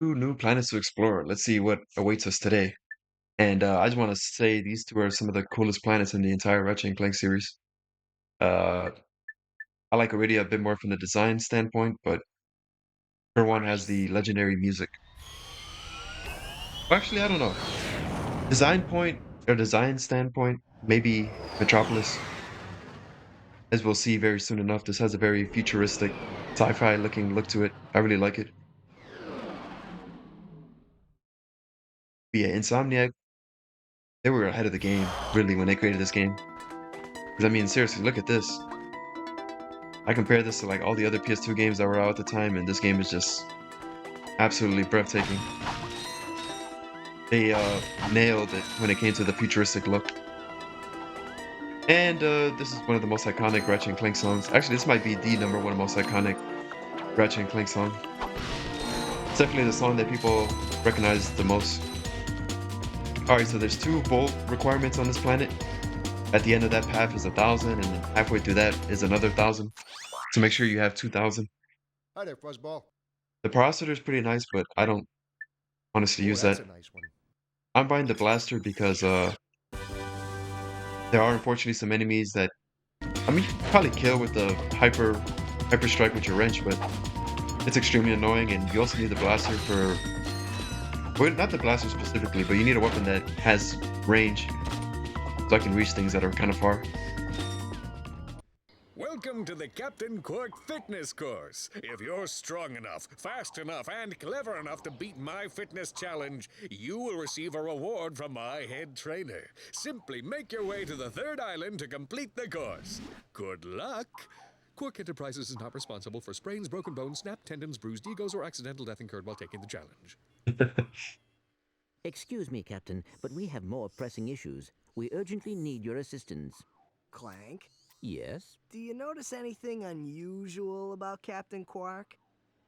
Two new planets to explore. Let's see what awaits us today. And I just want to say these two are some of the coolest planets in the entire Ratchet and Clank series. Uh, I like Iridia a bit more from the design standpoint, but her one has the legendary music. Well, actually, I don't know. Design point or design standpoint, maybe Metropolis, as we'll see very soon enough. This has a very futuristic, sci-fi looking look to it. I really like it. But yeah, Insomniac, they were ahead of the game, really, when they created this game. Because I mean, seriously, look at this. I compare this to like all the other PS2 games that were out at the time, and this game is just absolutely breathtaking. They nailed it when it came to the futuristic look. And this is one of the most iconic Ratchet and Clank songs. Actually, this might be the number one most iconic Ratchet and Clank song. It's definitely the song that people recognize the most. Alright, so there's two bolt requirements on this planet. At the end of that path is 1,000, and then halfway through that is another 1,000. So make sure you have 2,000. Hi there, Fuzzball. The processor is pretty nice, but I don't honestly Oh, use that's that. a nice one. I'm buying the blaster because there are unfortunately some enemies that I mean you can probably kill with the hyper strike with your wrench, but it's extremely annoying, and you also need the blaster for well, not the blaster specifically, but you need a weapon that has range so I can reach things that are kind of far. Welcome to the Captain Quark Fitness Course. If you're strong enough, fast enough, and clever enough to beat my fitness challenge, you will receive a reward from my head trainer. Simply make your way to the third island to complete the course. Good luck! Quark Enterprises is not responsible for sprains, broken bones, snapped tendons, bruised egos, or accidental death incurred while taking the challenge. Excuse me, Captain, but we have more pressing issues. We urgently need your assistance. Clank, Yes? do you notice anything unusual about Captain Quark?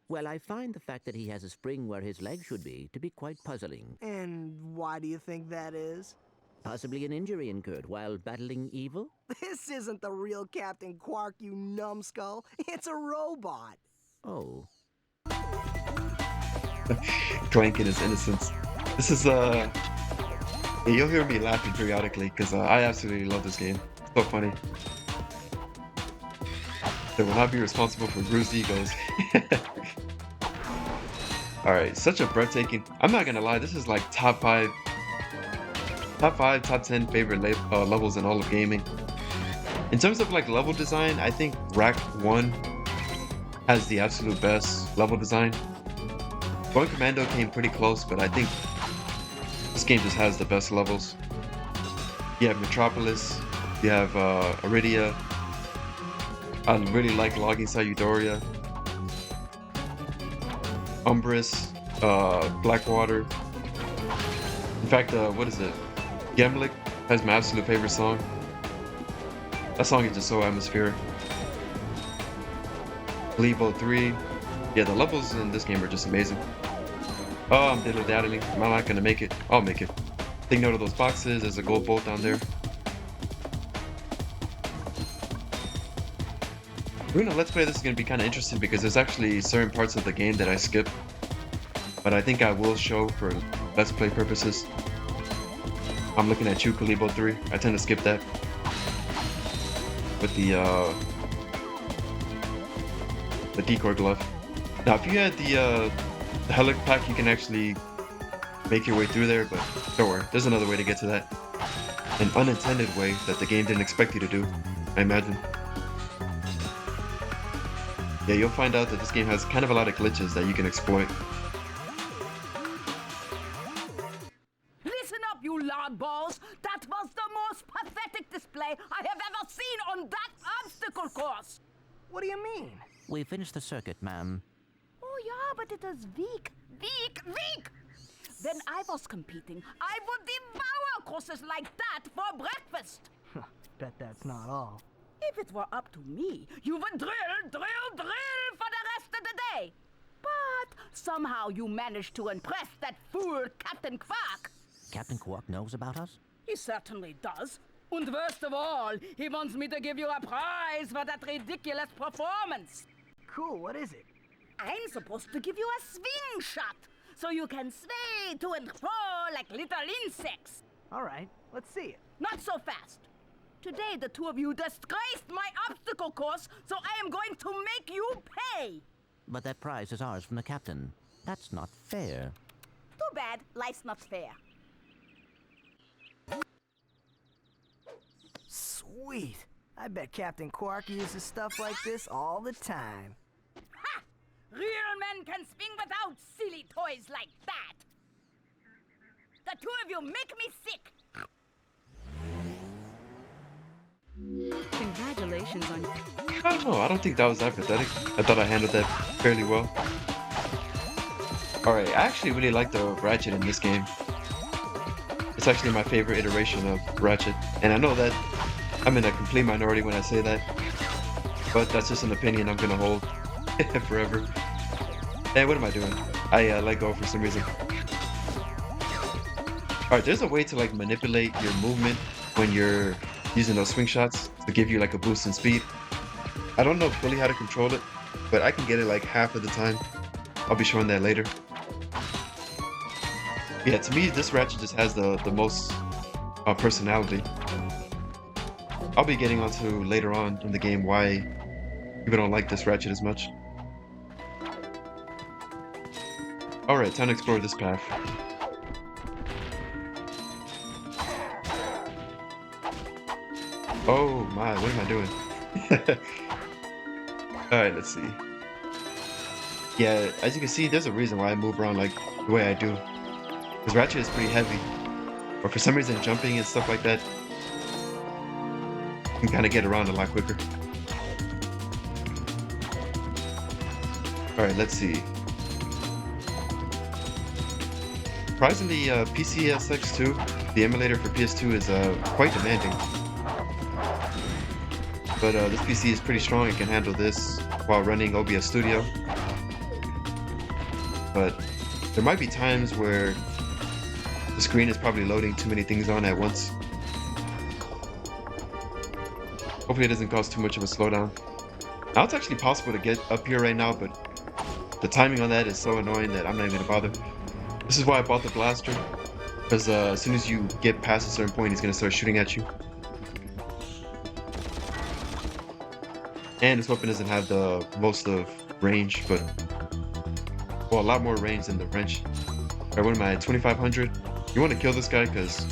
Well, I find the fact that he has a spring where his leg should be to be quite puzzling. And why do you think that is? Possibly an injury incurred while battling evil? This isn't the real Captain Quark, you numbskull. It's a robot. Oh. Clank and his innocence. This is yeah, you'll hear me laughing periodically because I absolutely love this game. It's so funny. They will not be responsible for bruised egos. Alright, such a breathtaking. I'm not gonna lie, this is like top 5, top 10 favorite levels in all of gaming. In terms of like level design, I think Rack 1 has the absolute best level design. Going Commando came pretty close, but I think this game just has the best levels. You have Metropolis, you have Iridia. I really like Logging Site Euphoria, Umbrus, Blackwater. In fact, what is it? Gemlik has my absolute favorite song. That song is just so atmospheric. Levo 3. Yeah, the levels in this game are just amazing. Oh, I'm diddle-daddling. Am I not gonna make it? I'll make it. Take note of those boxes. There's a gold bolt down there. Doing a Let's Play this is gonna be kind of interesting because there's actually certain parts of the game that I skip. But I think I will show for Let's Play purposes. I'm looking at you, Kalibo 3. I tend to skip that. With the decoy glove. Now, if you had the helic pack, you can actually make your way through there, but don't worry, there's another way to get to that. An unintended way that the game didn't expect you to do, I imagine. Yeah, you'll find out that this game has kind of a lot of glitches that you can exploit. Listen up, you loudballs! That was the most pathetic display I have ever seen on that obstacle course! What do you mean? We finished the circuit, ma'am. Oh yeah, but it is weak, weak, weak! When I was competing, I would devour courses like that for breakfast! Bet that's not all. If it were up to me, you would drill, drill, drill for the rest of the day! But somehow you managed to impress that fool Captain Quark! Captain Quark knows about us? He certainly does. And worst of all, he wants me to give you a prize for that ridiculous performance. Cool, what is it? I'm supposed to give you a swing shot. so you can sway to and fro like little insects. All right, let's see it. Not so fast. Today, the two of you disgraced my obstacle course, so I am going to make you pay. But that prize is ours from the captain. That's not fair. Too bad. Life's not fair. Sweet. I bet Captain Quark uses stuff like this all the time. Ha! Real men can swing without silly toys like that. The two of you make me sick. Congratulations on... I don't know. I don't think that was that pathetic. I thought I handled that fairly well. Alright, I actually really like the Ratchet in this game. It's actually my favorite iteration of Ratchet. And I know that I'm in a complete minority when I say that. But that's just an opinion I'm gonna hold forever. Hey, what am I doing? I let go for some reason. Alright, there's a way to like manipulate your movement when you're using those swing shots to give you like a boost in speed. I don't know fully how to control it, but I can get it like half of the time. I'll be showing that later. Yeah, to me, this Ratchet just has the most personality. I'll be getting onto later on in the game why people don't like this Ratchet as much. Alright, time to explore this path. Oh my, what am I doing? Alright, let's see. Yeah, as you can see, there's a reason why I move around like the way I do. Because Ratchet is pretty heavy. Or for some reason, jumping and stuff like that, you can kind of get around a lot quicker. Alright, let's see. Surprisingly, PCSX2, the emulator for PS2, is quite demanding. But this PC is pretty strong. It can handle this while running OBS Studio. But there might be times where the screen is probably loading too many things on at once. Hopefully it doesn't cause too much of a slowdown. Now it's actually possible to get up here right now, but the timing on that is so annoying that I'm not even gonna bother. This is why I bought the blaster, because as soon as you get past a certain point, he's gonna start shooting at you. And this weapon doesn't have the most of range, but well, a lot more range than the wrench. Alright, what am I at? 2500? You want to kill this guy because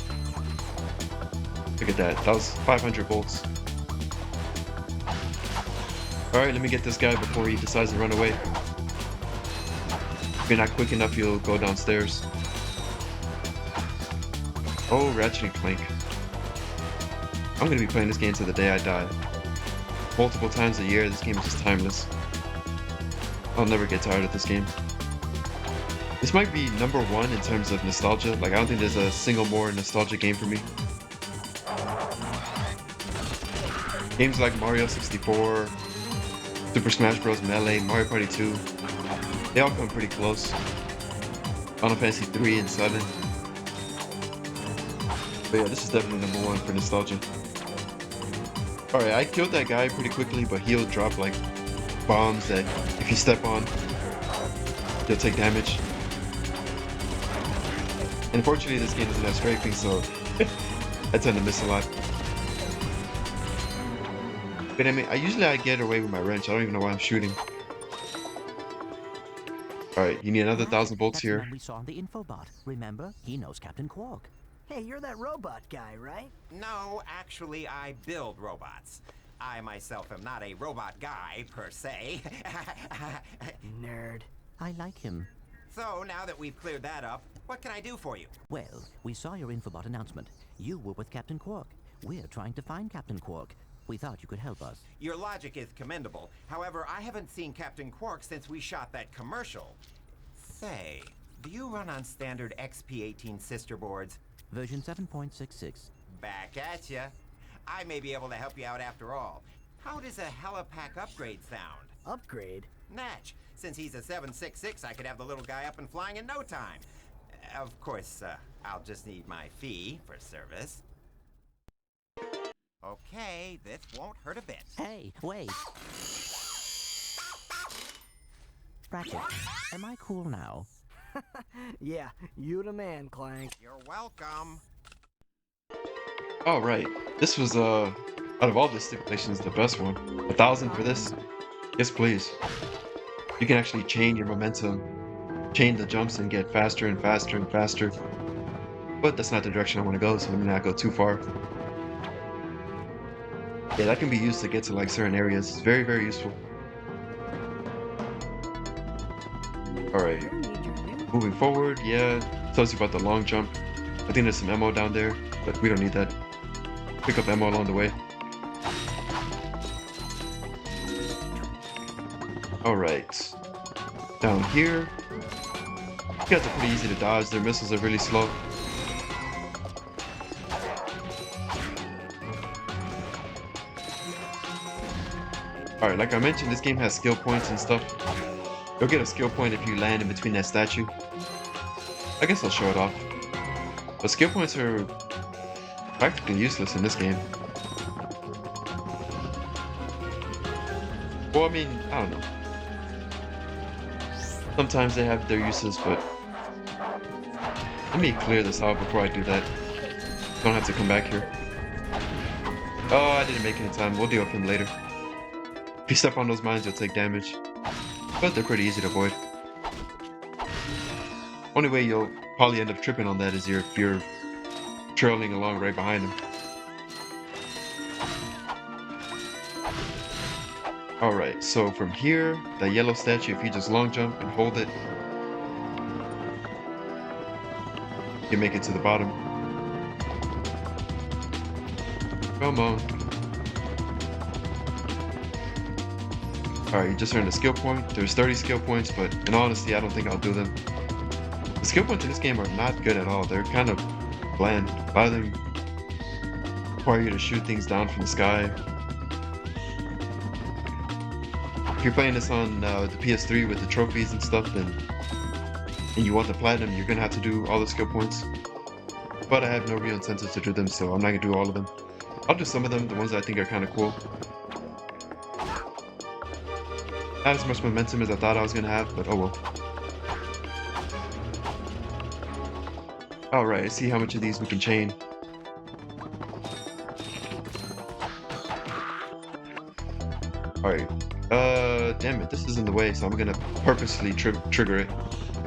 look at that. That was 500 volts. Alright, let me get this guy before he decides to run away. If you're not quick enough, you'll go downstairs. Oh, Ratchet and Clank. I'm going to be playing this game till the day I die. Multiple times a year, this game is just timeless. I'll never get tired of this game. This might be number one in terms of nostalgia. Like, I don't think there's a single more nostalgic game for me. Games like Mario 64, Super Smash Bros. Melee, Mario Party 2, they all come pretty close. Final Fantasy 3 and 7. But yeah, this is definitely number one for nostalgia. Alright, I killed that guy pretty quickly, but he'll drop like bombs that if you step on, you'll take damage. Unfortunately, this game doesn't have strafing, so I tend to miss a lot. But I mean, I get away with my wrench. I don't even know why I'm shooting. Alright, you need another 1,000 volts That's here. the one we saw on the infobot. Remember? He knows Captain Quark. Hey, you're that robot guy, right? No, actually, I build robots. I myself am not a robot guy, per se. Nerd. I like him. So, now that we've cleared that up, what can I do for you? Well, we saw your infobot announcement. You were with Captain Quark. We're trying to find Captain Quark. We thought you could help us. Your logic is commendable. However, I haven't seen Captain Quark since we shot that commercial. Say, do you run on standard XP18 sister boards? Version 7.66. Back at ya. I may be able to help you out after all. How does a helipack upgrade sound? Upgrade? Natch. Since he's a 766, I could have the little guy up and flying in no time. Of course, I'll just need my fee for service. Okay, this won't hurt a bit. Hey, wait! Ratchet, am I cool now? Yeah, you the man, Clank. You're welcome. Alright, this was, out of all the stipulations, the best one. 1,000 for this? Yes, please. You can actually chain your momentum, chain the jumps, and get faster and faster and faster. But that's not the direction I want to go, so let me not go too far. Yeah, that can be used to get to like certain areas. It's very, very useful. Alright, moving forward, yeah, tells you about the long jump. I think there's some ammo down there, but we don't need that. Pick up ammo along the way. Alright, down here, you guys are pretty easy to dodge. Their missiles are really slow. Alright, like I mentioned, this game has skill points and stuff. You'll get a skill point if you land in between that statue. I guess I'll show it off. But skill points are practically useless in this game. Well, I mean, I don't know. Sometimes they have their uses, but let me clear this out before I do that. Don't have to come back here. Oh, I didn't make it in time. We'll deal with him later. If you step on those mines, you'll take damage. But they're pretty easy to avoid. Only way you'll probably end up tripping on that is if you're trailing along right behind him. Alright, so from here, that yellow statue, if you just long jump and hold it, you make it to the bottom. Come on. Alright, you just earned a skill point. There's 30 skill points, but in honesty, I don't think I'll do them. The skill points in this game are not good at all. They're kind of bland. A lot of them require you to shoot things down from the sky. If you're playing this on the PS3 with the trophies and stuff, and you want the platinum, you're gonna have to do all the skill points. But I have no real incentive to do them, so I'm not gonna do all of them. I'll do some of them, the ones that I think are kind of cool. Not as much momentum as I thought I was gonna have, but oh well. Alright, see how much of these we can chain. Alright. Damn it, this is in the way, so I'm gonna purposely trigger it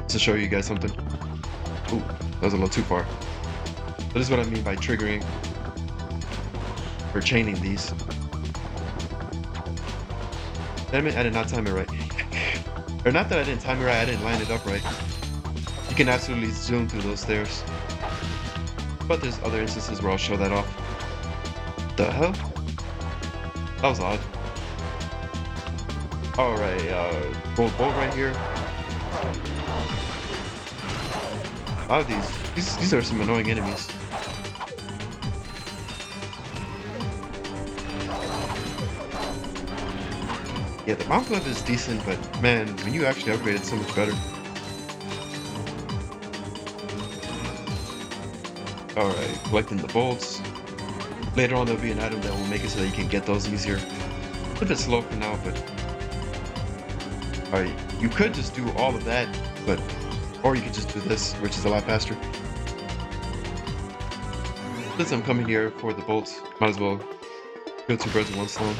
to show you guys something. Ooh, that was a little too far. But this is what I mean by triggering or chaining these. Damn it, I did not time it right. Or not that I didn't time it right, I didn't line it up right. You can absolutely zoom through those stairs. But there's other instances where I'll show that off. The hell? That was odd. Alright, gold bolt right here. A lot of these are some annoying enemies. Yeah, the bomb glove is decent, but man, when you actually upgrade it's so much better. Alright, collecting the bolts. Later on there'll be an item that will make it so that you can get those easier. A little bit slow for now, but... Alright, you could just do all of that, but... Or you could just do this, which is a lot faster. Since I'm coming here for the bolts, might as well kill two birds with one stone.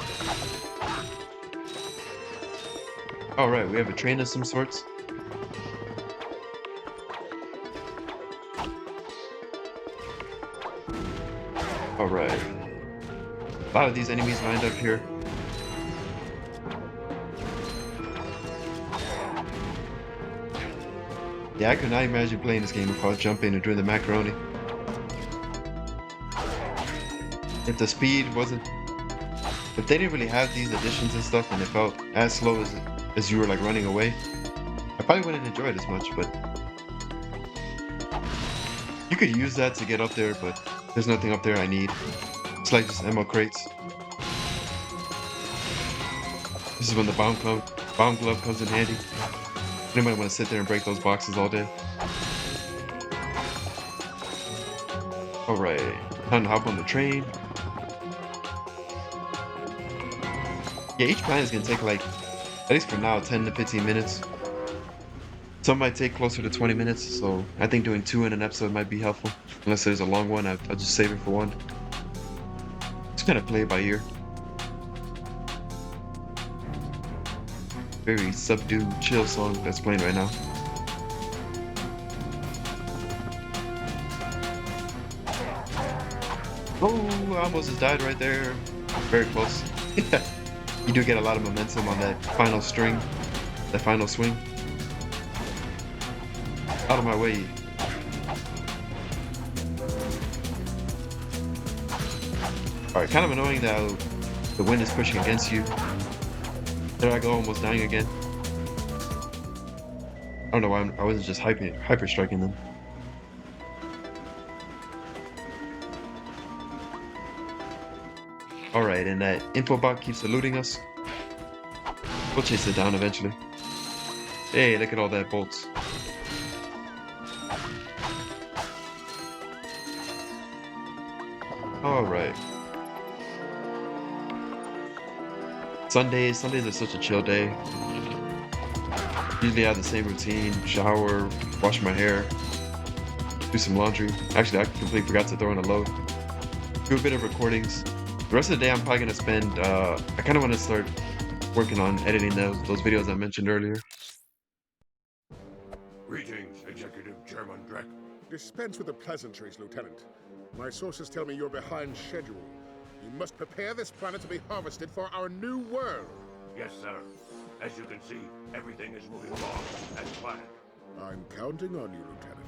Alright, we have a train of some sorts. Alright. A lot of these enemies lined up here. Yeah, I could not imagine playing this game without jumping and doing the macaroni. If the speed wasn't... If they didn't really have these additions and stuff and it felt as slow as you were like running away, I probably wouldn't enjoy it as much, but... You could use that to get up there, but there's nothing up there I need. It's like just ammo crates. This is when the bomb glove comes in handy. Anybody want to sit there and break those boxes all day? Alright, time to hop on the train. Yeah, each planet is going to take like, at least for now, 10 to 15 minutes. Some might take closer to 20 minutes, so I think doing 2 in an episode might be helpful. Unless there's a long one, I'll just save it for one. Just kind of play it by ear. Very subdued, chill song that's playing right now. Oh, I almost just died right there. Very close. You do get a lot of momentum on that final string, that final swing. Out of my way. Alright, kind of annoying that the wind is pushing against you. There I go, almost dying again. I don't know why I wasn't just hyper striking them. Alright, and that info bot keeps eluding us. We'll chase it down eventually. Hey, look at all that bolts. Alright. Sundays are such a chill day. Usually I have the same routine: shower, wash my hair, do some laundry. Actually, I completely forgot to throw in a load. Do a bit of recordings. The rest of the day I'm probably gonna spend, I kinda wanna start working on editing those videos I mentioned earlier. Greetings, Executive Chairman Drek. Dispense with the pleasantries, Lieutenant. My sources tell me you're behind schedule. You must prepare this planet to be harvested for our new world. Yes, sir. As you can see, everything is moving along as planned. I'm counting on you, Lieutenant.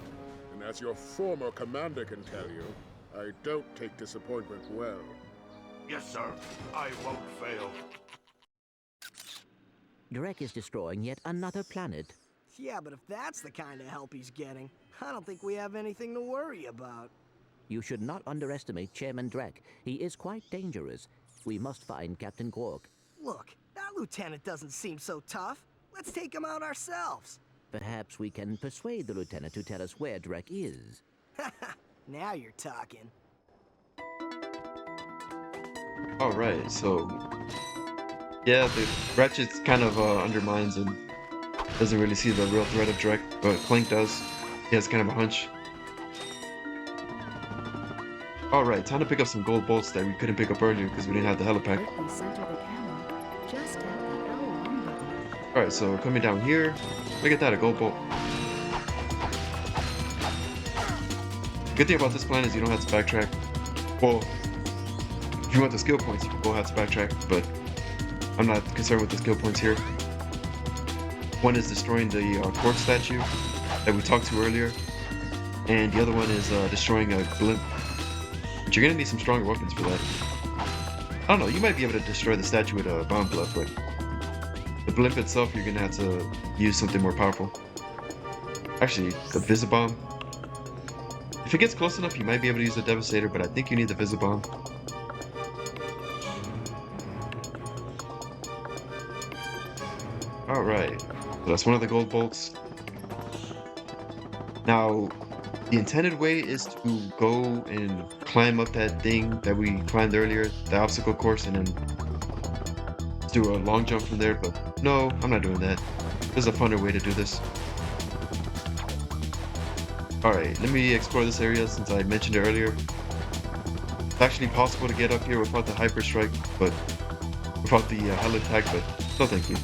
And as your former commander can tell you, I don't take disappointment well. Yes, sir. I won't fail. Drek is destroying yet another planet. Yeah, but if that's the kind of help he's getting, I don't think we have anything to worry about. You should not underestimate Chairman Drek. He is quite dangerous. We must find Captain Quark. Look, that lieutenant doesn't seem so tough. Let's take him out ourselves. Perhaps we can persuade the lieutenant to tell us where Drek is. Now you're talking. Alright, so... yeah, the Ratchet kind of undermines and doesn't really see the real threat of Drek, but Clank does. He has kind of a hunch. Alright, time to pick up some gold bolts that we couldn't pick up earlier because we didn't have the helipad. Alright, so coming down here, look at that, a gold bolt. Good thing about this plan is you don't have to backtrack. Well, if you want the skill points, you will have to backtrack, but I'm not concerned with the skill points here. One is destroying the Quark statue that we talked to earlier, and the other one is destroying a blimp. But you're gonna need some stronger weapons for that. I don't know, you might be able to destroy the statue with a bomb bluff, but the blimp itself, you're gonna have to use something more powerful. Actually, the Visibomb. If it gets close enough, you might be able to use the Devastator, but I think you need the Visibomb. Alright, so that's one of the gold bolts. Now, the intended way is to go and climb up that thing that we climbed earlier, the obstacle course, and then do a long jump from there, but no, I'm not doing that. There's a funner way to do this. Alright, let me explore this area since I mentioned it earlier. It's actually possible to get up here without the hyper strike, but without the helipad, but no thank you.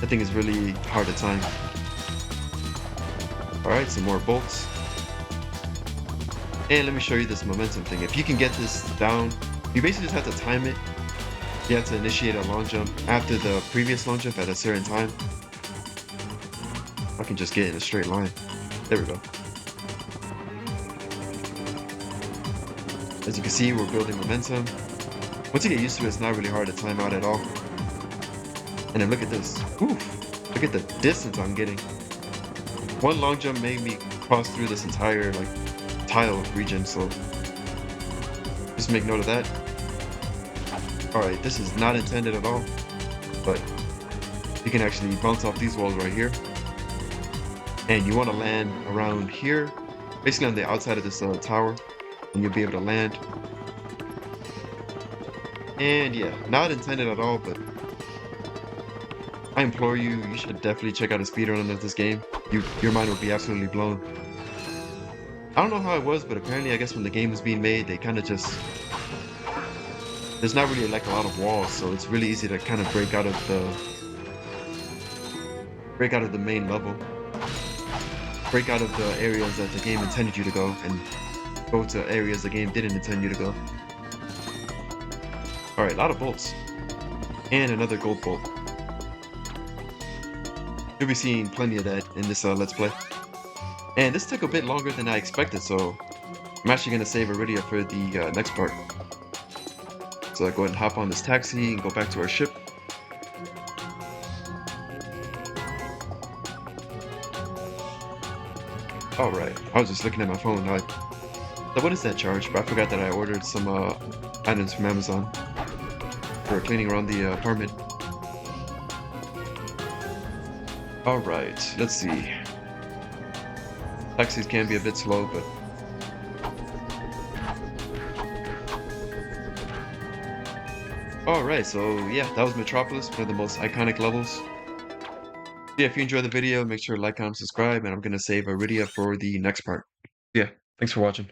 That thing is really hard to time. Alright, some more bolts. And let me show you this momentum thing. If you can get this down, you basically just have to time it. You have to initiate a long jump after the previous long jump at a certain time. I can just get in a straight line. There we go. As you can see, we're building momentum. Once you get used to it, it's not really hard to time out at all. And then look at this. Oof! Look at the distance I'm getting. One long jump made me cross through this entire tile region, so just make note of that. Alright, this is not intended at all, but you can actually bounce off these walls right here. And you want to land around here, basically on the outside of this tower, and you'll be able to land. And yeah, not intended at all, but I implore you, you should definitely check out a speedrun of this game. Your mind will be absolutely blown. I don't know how it was, but apparently I guess when the game was being made, they kind of just... There's not really like a lot of walls, so it's really easy to kind of break out of the main level. Break out of the areas that the game intended you to go, and go to areas the game didn't intend you to go. Alright, a lot of bolts. And another gold bolt. You'll be seeing plenty of that in this Let's Play. And this took a bit longer than I expected, so I'm actually going to save Iridia for the next part. So I'll go ahead and hop on this taxi and go back to our ship. Alright, I was just looking at my phone. So what is that charge? But I forgot that I ordered some items from Amazon for cleaning around the apartment. Alright, let's see. Taxis can be a bit slow, but... Alright, so yeah, that was Metropolis, one of the most iconic levels. Yeah, if you enjoyed the video, make sure to like, comment, subscribe, and I'm going to save Iridia for the next part. Yeah, thanks for watching.